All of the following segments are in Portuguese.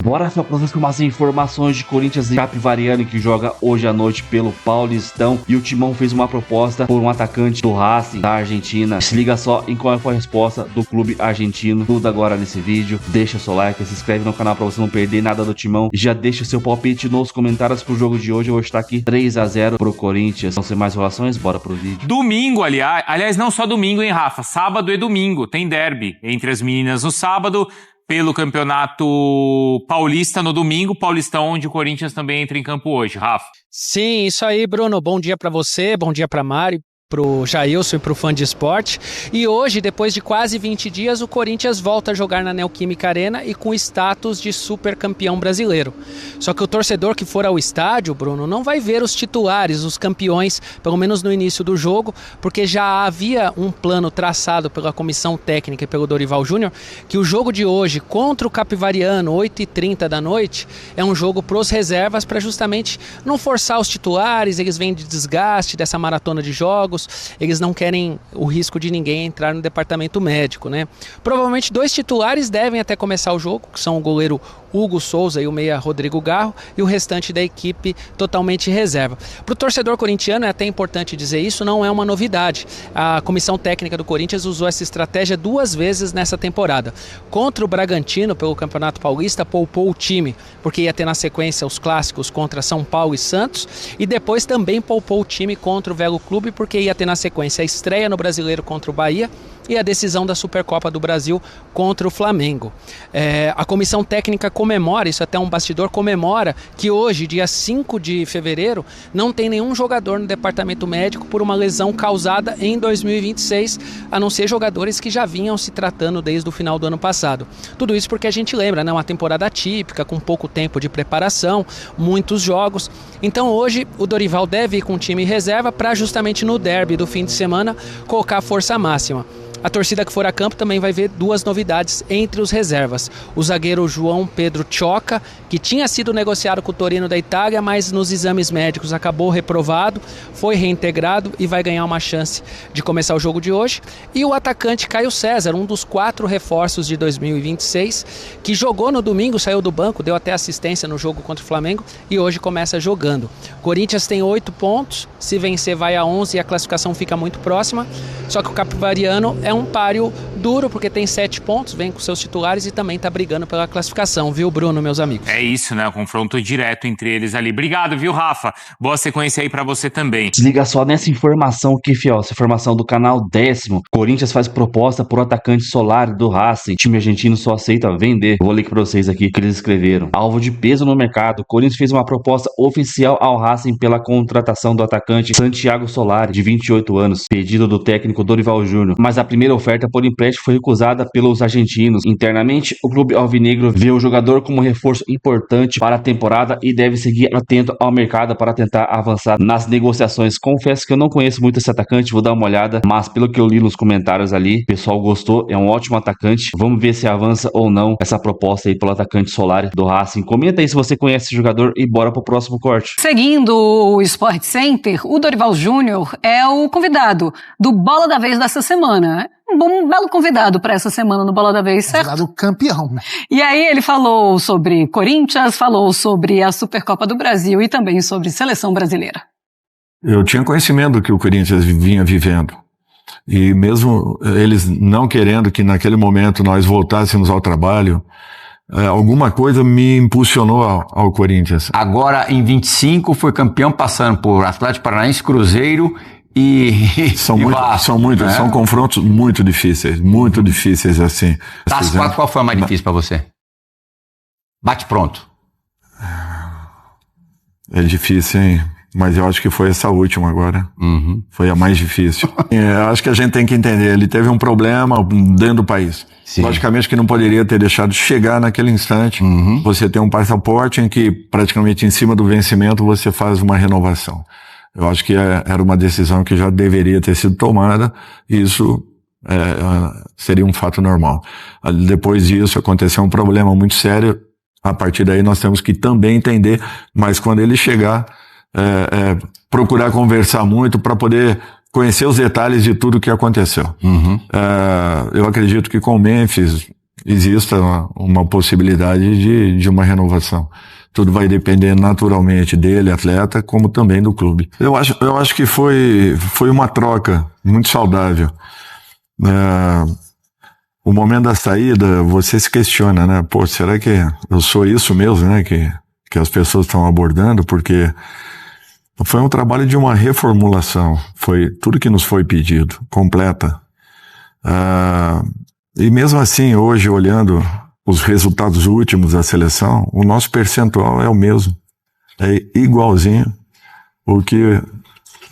Bora para umas informações de Corinthians e Capivariano, que joga hoje à noite pelo Paulistão. E o Timão fez uma proposta por um atacante do Racing da Argentina. Se liga só em qual foi a resposta do clube argentino. Tudo agora nesse vídeo. Deixa seu like, se inscreve no canal para você não perder nada do Timão. E já deixa seu palpite nos comentários pro jogo de hoje. Eu vou estar aqui 3-0 pro Corinthians. Não sem mais relações, bora pro vídeo. Domingo, aliás, não só domingo, hein, Rafa? Sábado e domingo. Tem derby entre as meninas no sábado, pelo Campeonato Paulista no domingo, Paulistão, onde o Corinthians também entra em campo hoje, Rafa. Sim, isso aí, Bruno. Bom dia pra você, bom dia pra Mari, pro Jailson e pro Fã de Esporte. E hoje, depois de quase 20 dias, o Corinthians volta a jogar na Neoquímica Arena e com status de super campeão brasileiro. Só que o torcedor que for ao estádio, Bruno, não vai ver os titulares, os campeões, pelo menos no início do jogo, porque já havia um plano traçado pela comissão técnica e pelo Dorival Júnior, que o jogo de hoje contra o Capivariano, 8h30 da noite, é um jogo pros reservas para justamente não forçar os titulares. Eles vêm de desgaste dessa maratona de jogos. Eles não querem o risco de ninguém entrar no departamento médico, né? Provavelmente 2 titulares devem até começar o jogo, que são o goleiro Hugo Souza e o meia Rodrigo Garro, e o restante da equipe totalmente reserva. Para o torcedor corintiano, é até importante dizer isso, não é uma novidade. A comissão técnica do Corinthians usou essa estratégia 2 vezes nessa temporada. Contra o Bragantino, pelo Campeonato Paulista, poupou o time, porque ia ter na sequência os clássicos contra São Paulo e Santos, e depois também poupou o time contra o Velo Clube, porque ia ter na sequência a estreia no Brasileiro contra o Bahia e a decisão da Supercopa do Brasil contra o Flamengo. A comissão técnica comemora, isso até um bastidor, comemora que hoje, dia 5 de fevereiro, não tem nenhum jogador no departamento médico por uma lesão causada em 2026, a não ser jogadores que já vinham se tratando desde o final do ano passado. Tudo isso porque a gente lembra, né, uma temporada atípica, com pouco tempo de preparação, muitos jogos. Então hoje o Dorival deve ir com o time reserva para justamente no derby do fim de semana colocar a força máxima. A torcida que for a campo também vai ver 2 novidades entre os reservas. O zagueiro João Pedro Choca, que tinha sido negociado com o Torino da Itália, mas nos exames médicos acabou reprovado, foi reintegrado e vai ganhar uma chance de começar o jogo de hoje. E o atacante Caio César, um dos 4 reforços de 2026, que jogou no domingo, saiu do banco, deu até assistência no jogo contra o Flamengo e hoje começa jogando. Corinthians tem 8 pontos, se vencer vai a 11 e a classificação fica muito próxima, só que o Capivariano é um páreo duro, porque tem 7 pontos, vem com seus titulares e também tá brigando pela classificação, viu, Bruno, meus amigos? É isso, né? O confronto direto entre eles ali. Obrigado, viu, Rafa? Boa sequência aí pra você também. Se liga só nessa informação aqui, fiel. Essa informação do canal 10º. Corinthians faz proposta por atacante Solari do Racing. Time argentino só aceita vender. Vou ler pra vocês aqui o que eles escreveram. Alvo de peso no mercado. Corinthians fez uma proposta oficial ao Racing pela contratação do atacante Santiago Solari, de 28 anos. Pedido do técnico Dorival Júnior. Mas a primeira oferta por empréstimo foi recusada pelos argentinos. Internamente, o clube alvinegro vê o jogador como reforço importante para a temporada e deve seguir atento ao mercado para tentar avançar nas negociações. Confesso que eu não conheço muito esse atacante, vou dar uma olhada, mas pelo que eu li nos comentários ali, o pessoal gostou, é um ótimo atacante. Vamos ver se avança ou não essa proposta aí pelo atacante Solari do Racing. Comenta aí se você conhece esse jogador e bora pro próximo corte. Seguindo o Sport Center, o Dorival Júnior é o convidado do Bola da Vez dessa semana. Um belo convidado para essa semana no Bola da Vez, certo? Convidado campeão, né? E aí ele falou sobre Corinthians, falou sobre a Supercopa do Brasil e também sobre seleção brasileira. Eu tinha conhecimento do que o Corinthians vinha vivendo. E mesmo eles não querendo que naquele momento nós voltássemos ao trabalho, alguma coisa me impulsionou ao Corinthians. Agora, em 25, foi campeão passando por Atlético Paranaense, Cruzeiro São confrontos muito difíceis assim. Das 4, qual foi a mais difícil para você? Bate pronto. É difícil, hein? Mas eu acho que foi essa última agora. Uhum. Foi a mais difícil. Acho que a gente tem que entender, ele teve um problema dentro do país. Sim. Logicamente que não poderia ter deixado de chegar naquele instante. Uhum. Você tem um passaporte em que praticamente em cima do vencimento você faz uma renovação. Eu acho que era uma decisão que já deveria ter sido tomada, e isso seria um fato normal. Depois disso aconteceu um problema muito sério, a partir daí nós temos que também entender, mas quando ele chegar, procurar conversar muito para poder conhecer os detalhes de tudo o que aconteceu. Uhum. Eu acredito que com o Memphis exista uma possibilidade de uma renovação. Tudo vai depender naturalmente dele, atleta, como também do clube. Eu acho que foi uma troca muito saudável. O momento da saída, você se questiona, né? Pô, será que eu sou isso mesmo, né? Que as pessoas estão abordando? Porque foi um trabalho de uma reformulação. Foi tudo que nos foi pedido, completa. E mesmo assim, hoje, olhando os resultados últimos da seleção, o nosso percentual é o mesmo. É igualzinho o que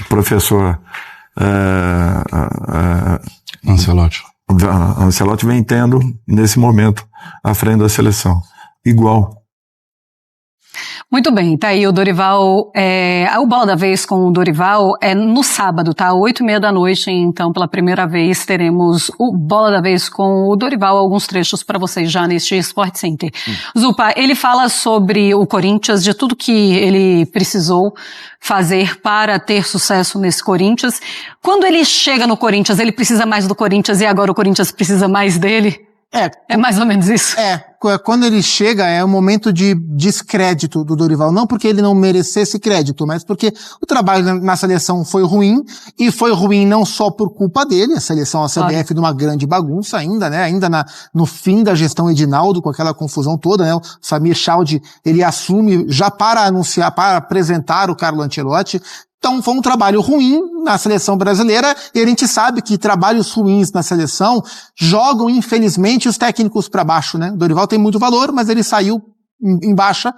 o professor Ancelotti vem tendo nesse momento à frente da seleção. Igual. Muito bem, tá aí o Dorival, o Bola da Vez com o Dorival é no sábado, tá? 8h30 da noite, então pela primeira vez teremos o Bola da Vez com o Dorival, alguns trechos para vocês já neste Sport Center. Zupa, ele fala sobre o Corinthians, de tudo que ele precisou fazer para ter sucesso nesse Corinthians. Quando ele chega no Corinthians, ele precisa mais do Corinthians e agora o Corinthians precisa mais dele? É mais ou menos isso. Quando ele chega é um momento de descrédito do Dorival, não porque ele não merecesse crédito, mas porque o trabalho na seleção foi ruim, e foi ruim não só por culpa dele, a seleção, a CBF numa grande bagunça ainda, né, no fim da gestão Edinaldo, com aquela confusão toda, né, o Samir Chaldi, ele assume já para apresentar o Carlo Ancelotti. Então foi um trabalho ruim na seleção brasileira, e a gente sabe que trabalhos ruins na seleção jogam, infelizmente, os técnicos para baixo, né? O Dorival tem muito valor, mas ele saiu em baixa.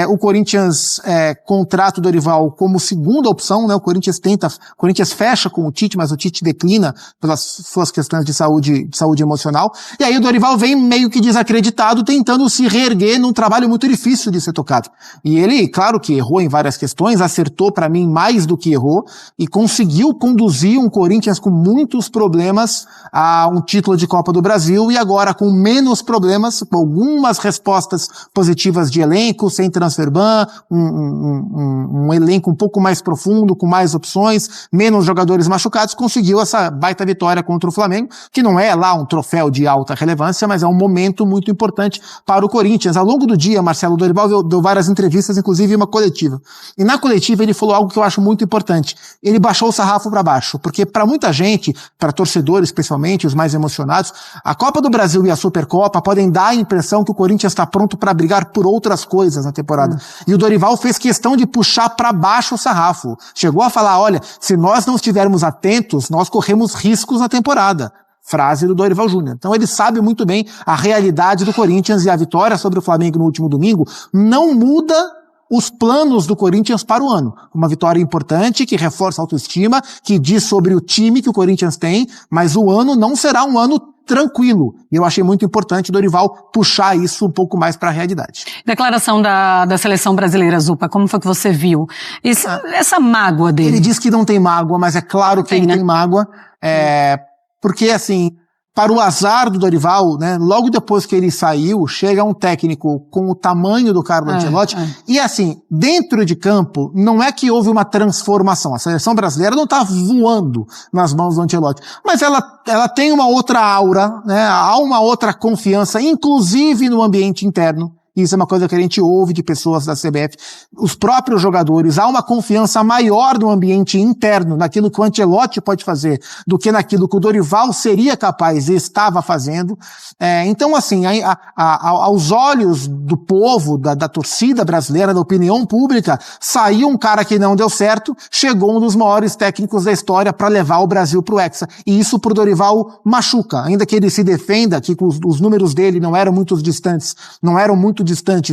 O Corinthians contrata o Dorival como segunda opção, né? O Corinthians fecha com o Tite, mas o Tite declina pelas suas questões de saúde emocional. E aí o Dorival vem meio que desacreditado, tentando se reerguer num trabalho muito difícil de ser tocado. E ele, claro que errou em várias questões, acertou para mim mais do que errou, e conseguiu conduzir um Corinthians com muitos problemas a um título de Copa do Brasil, e agora com menos problemas, com algumas respostas positivas de elenco, sem transfer ban, um elenco um pouco mais profundo, com mais opções, menos jogadores machucados, conseguiu essa baita vitória contra o Flamengo, que não é lá um troféu de alta relevância, mas é um momento muito importante para o Corinthians. Ao longo do dia, Marcelo, Dorival deu várias entrevistas, inclusive uma coletiva. E na coletiva ele falou algo que eu acho muito importante. Ele baixou o sarrafo para baixo, porque para muita gente, para torcedores especialmente, os mais emocionados, a Copa do Brasil e a Supercopa podem dar a impressão que o Corinthians está pronto para brigar por outras coisas na temporada. E o Dorival fez questão de puxar para baixo o sarrafo. Chegou a falar, olha, se nós não estivermos atentos, nós corremos riscos na temporada. Frase do Dorival Júnior. Então ele sabe muito bem a realidade do Corinthians, e a vitória sobre o Flamengo no último domingo não muda os planos do Corinthians para o ano. Uma vitória importante, que reforça a autoestima, que diz sobre o time que o Corinthians tem, mas o ano não será um ano tranquilo. E eu achei muito importante o Dorival puxar isso um pouco mais para a realidade. Declaração da seleção brasileira, Zupa, como foi que você viu essa mágoa dele? Ele diz que não tem mágoa, mas é claro que ele tem mágoa, porque assim, para o azar do Dorival, né, logo depois que ele saiu, chega um técnico com o tamanho do Carlo Ancelotti, e assim, dentro de campo, não é que houve uma transformação. A seleção brasileira não está voando nas mãos do Ancelotti, mas ela tem uma outra aura, né, há uma outra confiança, inclusive no ambiente interno. Isso é uma coisa que a gente ouve de pessoas da CBF. Os próprios jogadores, há uma confiança maior no ambiente interno, naquilo que o Ancelotti pode fazer, do que naquilo que o Dorival seria capaz e estava fazendo. Então, assim, aos olhos do povo, da torcida brasileira, da opinião pública, saiu um cara que não deu certo, chegou um dos maiores técnicos da história para levar o Brasil pro Hexa. E isso pro Dorival machuca. Ainda que ele se defenda, que os números dele não eram muito distantes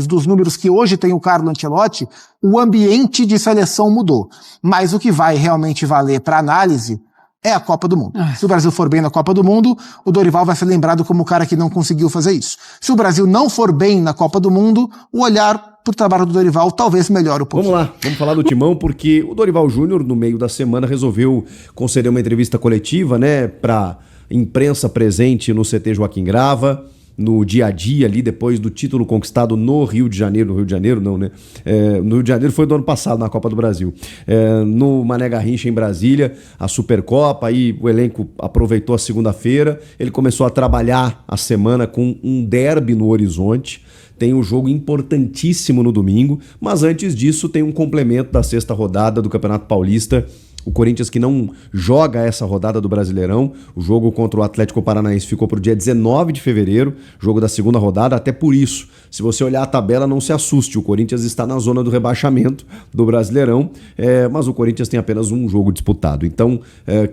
dos números que hoje tem o Carlo Ancelotti, o ambiente de seleção mudou. Mas o que vai realmente valer para análise é a Copa do Mundo. Se o Brasil for bem na Copa do Mundo, o Dorival vai ser lembrado como o cara que não conseguiu fazer isso. Se o Brasil não for bem na Copa do Mundo, o olhar pro trabalho do Dorival talvez melhore um pouquinho. Vamos lá, vamos falar do Timão, porque o Dorival Júnior, no meio da semana, resolveu conceder uma entrevista coletiva, né, pra imprensa presente no CT Joaquim Grava. no dia a dia ali, depois do título conquistado no Rio de Janeiro. No Rio de Janeiro não, né? No Rio de Janeiro foi do ano passado, na Copa do Brasil. No Mané Garrincha, em Brasília, a Supercopa, aí o elenco aproveitou a segunda-feira, ele começou a trabalhar a semana com um derby no horizonte. Tem um jogo importantíssimo no domingo, mas antes disso tem um complemento da sexta rodada do Campeonato Paulista. O Corinthians que não joga essa rodada do Brasileirão, o jogo contra o Atlético Paranaense ficou para o dia 19 de fevereiro, jogo da segunda rodada, até por isso, se você olhar a tabela, não se assuste, o Corinthians está na zona do rebaixamento do Brasileirão, mas o Corinthians tem apenas um jogo disputado. Então,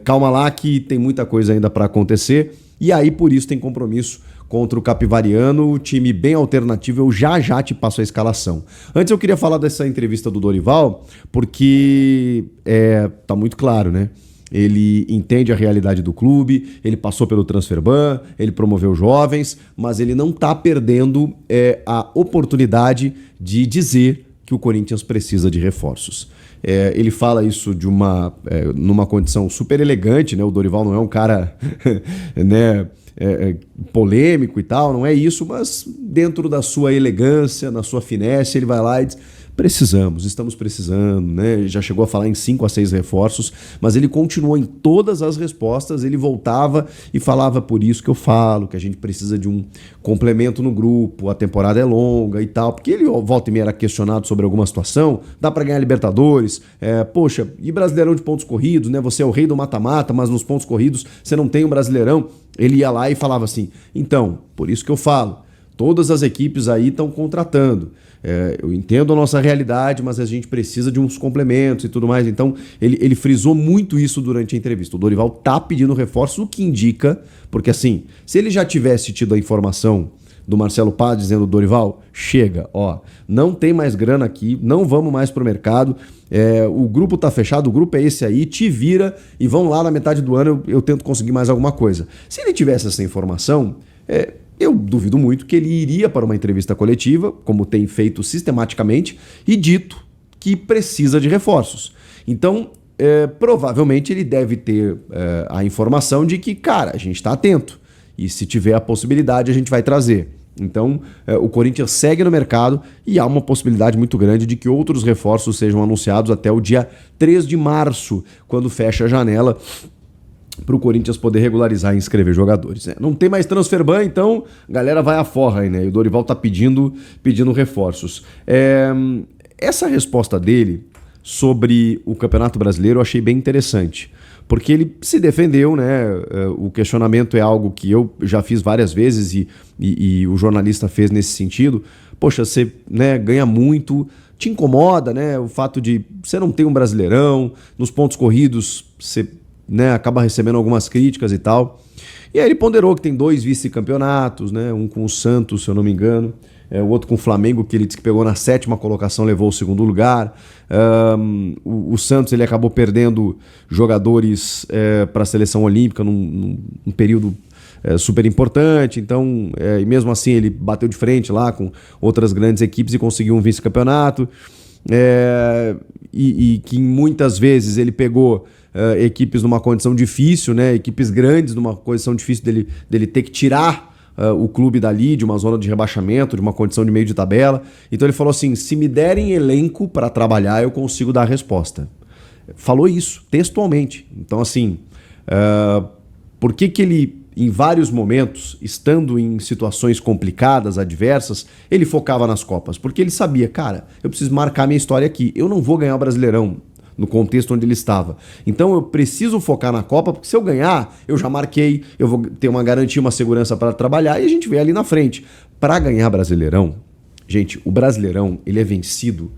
calma lá que tem muita coisa ainda para acontecer, e aí por isso tem compromisso contra o Capivariano, time bem alternativo. Eu já te passo a escalação. Antes eu queria falar dessa entrevista do Dorival, porque tá muito claro, né? Ele entende a realidade do clube, ele passou pelo Transferban, ele promoveu jovens, mas ele não tá perdendo a oportunidade de dizer que o Corinthians precisa de reforços. Ele fala isso numa condição super elegante, né? O Dorival não é um cara né, polêmico e tal, não é isso, mas dentro da sua elegância, na sua finesse, ele vai lá e diz: estamos precisando, né? Já chegou a falar em 5 a 6 reforços, mas ele continuou em todas as respostas, ele voltava e falava: por isso que eu falo que a gente precisa de um complemento no grupo, a temporada é longa e tal, porque ele volta e meia era questionado sobre alguma situação, dá pra ganhar Libertadores, poxa, e Brasileirão de pontos corridos, né? Você é o rei do mata-mata, mas nos pontos corridos você não tem um Brasileirão. Ele ia lá e falava assim: então, por isso que eu falo, todas as equipes aí estão contratando. Eu entendo a nossa realidade, mas a gente precisa de uns complementos e tudo mais. Então, ele frisou muito isso durante a entrevista. O Dorival tá pedindo reforços, o que indica, porque assim, se ele já tivesse tido a informação do Marcelo Paz dizendo: Dorival, chega, não tem mais grana aqui, não vamos mais pro mercado, o grupo tá fechado, o grupo é esse aí, te vira e vão lá na metade do ano, eu tento conseguir mais alguma coisa. Se ele tivesse essa informação, eu duvido muito que ele iria para uma entrevista coletiva, como tem feito sistematicamente, e dito que precisa de reforços. Então, provavelmente ele deve ter a informação de que, cara, a gente está atento, e se tiver a possibilidade a gente vai trazer. Então, o Corinthians segue no mercado e há uma possibilidade muito grande de que outros reforços sejam anunciados até o dia 3 de março, quando fecha a janela para o Corinthians poder regularizar e inscrever jogadores. Não tem mais Transferban, então a galera vai à forra aí, né? E o Dorival tá pedindo reforços. Essa resposta dele sobre o Campeonato Brasileiro eu achei bem interessante, porque ele se defendeu, né? O questionamento é algo que eu já fiz várias vezes e o jornalista fez nesse sentido. Poxa, você, né, ganha muito, te incomoda, né? O fato de você não ter um Brasileirão, nos pontos corridos você, né, acaba recebendo algumas críticas e tal. E aí ele ponderou que tem 2 vice-campeonatos, né? Um com o Santos, se eu não me engano, o outro com o Flamengo, que ele disse que pegou na 7ª colocação, levou o 2º lugar. O Santos ele acabou perdendo jogadores para a seleção olímpica num período super importante, então, e mesmo assim ele bateu de frente lá com outras grandes equipes e conseguiu um vice-campeonato, e que muitas vezes ele pegou equipes numa condição difícil, né? Equipes grandes numa condição difícil dele ter que tirar o clube dali, de uma zona de rebaixamento, de uma condição de meio de tabela. Então ele falou assim: se me derem elenco para trabalhar, eu consigo dar a resposta. Falou isso, textualmente. Então assim, por que ele, em vários momentos, estando em situações complicadas, adversas, ele focava nas Copas? Porque ele sabia, cara, eu preciso marcar minha história aqui, eu não vou ganhar o Brasileirão no contexto onde ele estava. Então eu preciso focar na Copa, porque se eu ganhar, eu já marquei, eu vou ter uma garantia, uma segurança para trabalhar e a gente vê ali na frente. Para ganhar Brasileirão, gente, o Brasileirão, ele é vencido,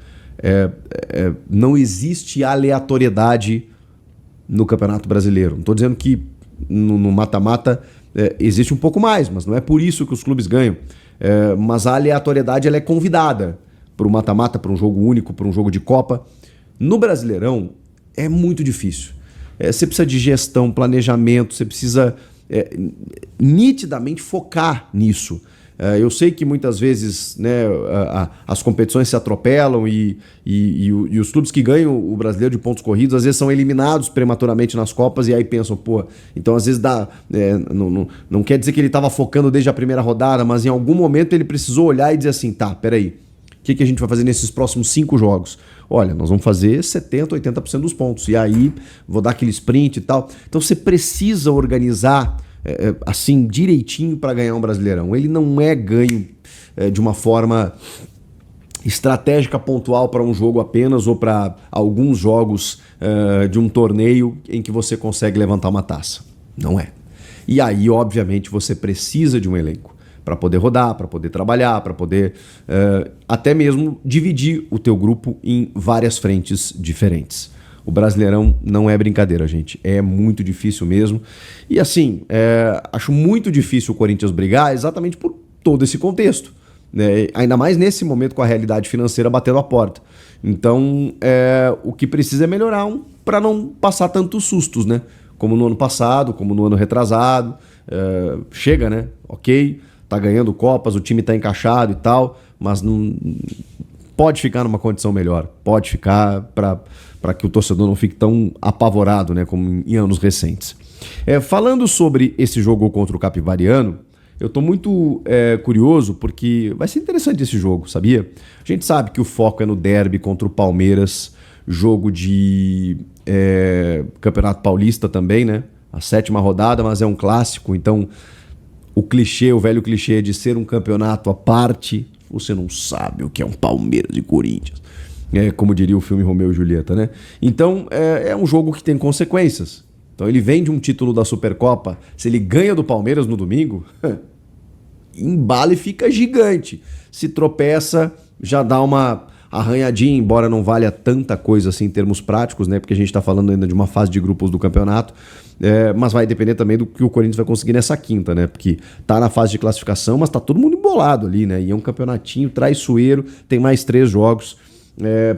não existe aleatoriedade no Campeonato Brasileiro. Não estou dizendo que no mata-mata existe um pouco mais, mas não é por isso que os clubes ganham. Mas a aleatoriedade ela é convidada para o mata-mata, para um jogo único, para um jogo de Copa. No Brasileirão é muito difícil. Você precisa de gestão, planejamento, você precisa nitidamente focar nisso. Eu sei que muitas vezes, né, as competições se atropelam e os clubes que ganham o brasileiro de pontos corridos às vezes são eliminados prematuramente nas Copas e aí pensam, pô, então às vezes não quer dizer que ele estava focando desde a primeira rodada, mas em algum momento ele precisou olhar e dizer assim, tá, peraí, o que a gente vai fazer nesses próximos 5 jogos? Olha, nós vamos fazer 70%, 80% dos pontos. E aí, vou dar aquele sprint e tal. Então, você precisa organizar assim, direitinho para ganhar um Brasileirão. Ele não é ganho de uma forma estratégica pontual para um jogo apenas ou para alguns jogos de um torneio em que você consegue levantar uma taça. Não é. E aí, obviamente, você precisa de um elenco para poder rodar, para poder trabalhar, para poder até mesmo dividir o teu grupo em várias frentes diferentes. O Brasileirão não é brincadeira, gente. É muito difícil mesmo. E assim, acho muito difícil o Corinthians brigar exatamente por todo esse contexto, né? Ainda mais nesse momento com a realidade financeira batendo a porta. Então, o que precisa é melhorar para não passar tantos sustos, né? Como no ano passado, como no ano retrasado. Chega, né? Ok, tá ganhando Copas, o time tá encaixado e tal, mas não pode ficar numa condição melhor. Pode ficar para que o torcedor não fique tão apavorado, né, como em anos recentes. Falando sobre esse jogo contra o Capivariano, eu tô muito curioso porque vai ser interessante esse jogo, sabia? A gente sabe que o foco é no derby contra o Palmeiras, jogo de Campeonato Paulista também, né? A 7ª rodada, mas é um clássico, então o velho clichê de ser um campeonato à parte, você não sabe o que é um Palmeiras e Corinthians. Como diria o filme Romeu e Julieta, né? Então, é um jogo que tem consequências. Então, ele vem de um título da Supercopa. Se ele ganha do Palmeiras no domingo, embala e fica gigante. Se tropeça, já dá uma arranhadinha, embora não valha tanta coisa assim em termos práticos, né? Porque a gente está falando ainda de uma fase de grupos do campeonato. Mas vai depender também do que o Corinthians vai conseguir nessa quinta, né? Porque tá na fase de classificação, mas tá todo mundo embolado ali, né? E é um campeonatinho traiçoeiro, tem mais 3 jogos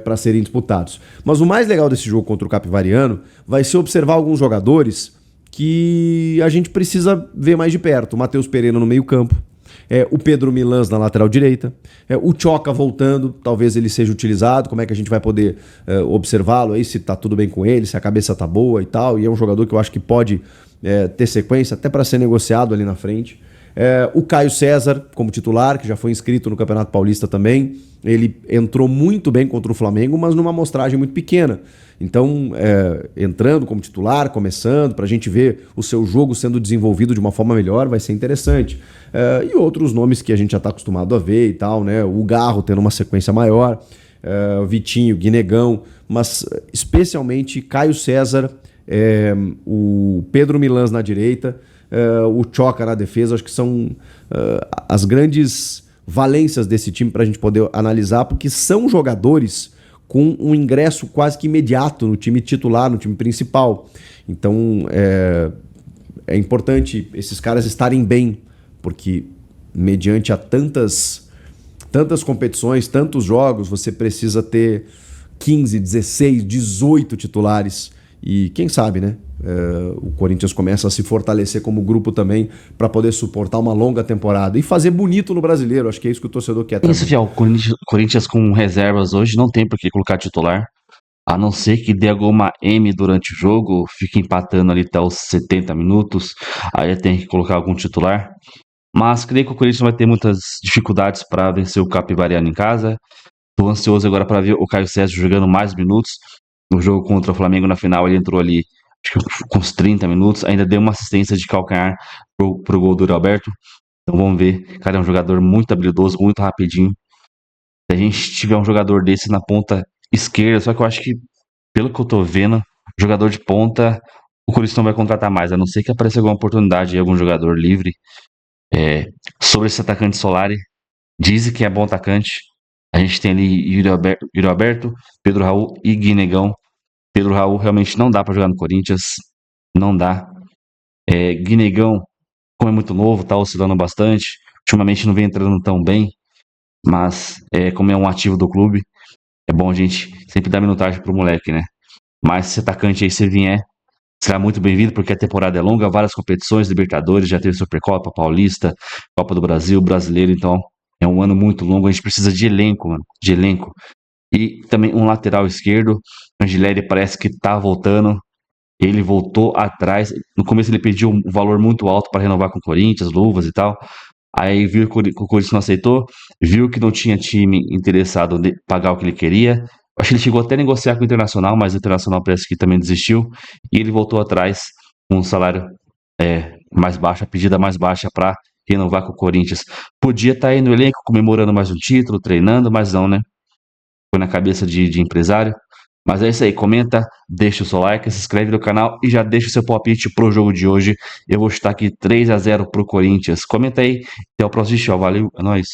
para serem disputados. Mas o mais legal desse jogo contra o Capivariano vai ser observar alguns jogadores que a gente precisa ver mais de perto. O Matheus Pereira no meio-campo, o Pedro Milans na lateral direita, o Tchoca voltando, talvez ele seja utilizado, como é que a gente vai poder observá-lo aí, se tá tudo bem com ele, se a cabeça tá boa e tal, e é um jogador que eu acho que pode ter sequência até para ser negociado ali na frente. O Caio César como titular, que já foi inscrito no Campeonato Paulista também, ele entrou muito bem contra o Flamengo, mas numa amostragem muito pequena. Então, entrando como titular, começando, para a gente ver o seu jogo sendo desenvolvido de uma forma melhor, vai ser interessante. E outros nomes que a gente já está acostumado a ver e tal, né? O Garro tendo uma sequência maior, o Vitinho, Guinegão, mas especialmente Caio César, o Pedro Milans na direita, o Tchoca na defesa, acho que são as grandes valências desse time para a gente poder analisar, porque são jogadores com um ingresso quase que imediato no time titular, no time principal. Então é importante esses caras estarem bem, porque mediante a tantas competições, tantos jogos, você precisa ter 15, 16, 18 titulares. E quem sabe, né? O Corinthians começa a se fortalecer como grupo também para poder suportar uma longa temporada e fazer bonito no Brasileiro. Acho que é isso que o torcedor quer também. Isso, Fiel. Corinthians com reservas hoje não tem por que colocar titular. A não ser que dê alguma M durante o jogo, fique empatando ali até os 70 minutos. Aí tem que colocar algum titular. Mas creio que o Corinthians vai ter muitas dificuldades para vencer o Capivariano em casa. Estou ansioso agora para ver o Caio César jogando mais minutos. No jogo contra o Flamengo na final, ele entrou ali acho que com uns 30 minutos. Ainda deu uma assistência de calcanhar pro gol do Yuri Alberto. Então vamos ver. O cara é um jogador muito habilidoso, muito rapidinho. Se a gente tiver um jogador desse na ponta esquerda, só que eu acho que, pelo que eu tô vendo, jogador de ponta, o Corinthians não vai contratar mais, a não ser que apareça alguma oportunidade de algum jogador livre. Sobre esse atacante Solari, dizem que é bom atacante. A gente tem ali Yuri Alberto, Pedro Raul e Guinegão. Pedro Raul realmente não dá pra jogar no Corinthians, não dá. Guinegão, como é muito novo, tá oscilando bastante, ultimamente não vem entrando tão bem, mas como é um ativo do clube, é bom a gente sempre dar minutagem pro moleque, né? Mas se atacante aí, se vier, será muito bem-vindo, porque a temporada é longa, várias competições, Libertadores, já teve Supercopa, Paulista, Copa do Brasil, Brasileiro, então é um ano muito longo, a gente precisa de elenco, mano, de elenco. E também um lateral esquerdo, Angileri parece que tá voltando, ele voltou atrás, no começo ele pediu um valor muito alto para renovar com o Corinthians, luvas e tal, aí viu que o Corinthians não aceitou, viu que não tinha time interessado em pagar o que ele queria. Acho que ele chegou até a negociar com o Internacional, mas o Internacional parece que também desistiu. E ele voltou atrás com um salário mais baixo, a pedida mais baixa para renovar com o Corinthians. Podia estar aí no elenco comemorando mais um título, treinando, mas não, né? Foi na cabeça de empresário. Mas é isso aí, comenta, deixa o seu like, se inscreve no canal e já deixa o seu palpite pro jogo de hoje. Eu vou chutar aqui 3-0 pro Corinthians. Comenta aí, até o próximo show, valeu, é nóis.